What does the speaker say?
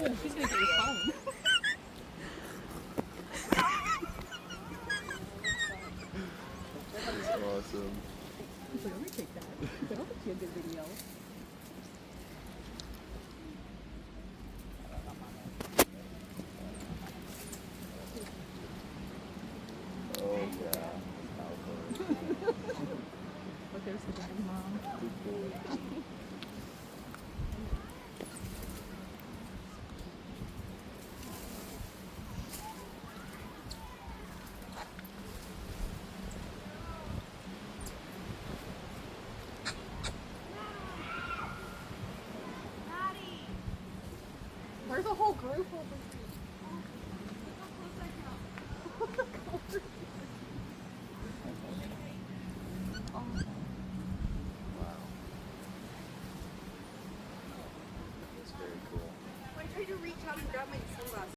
Oh, she's gonna get your phone. That's awesome. He's like, let me take that. He's like, I'll take you a good video. Oh yeah. How fun. But there's the big mom. Good boy. There's a whole group over here. Wow. That's very cool. I tried to reach out and grab my sunglasses.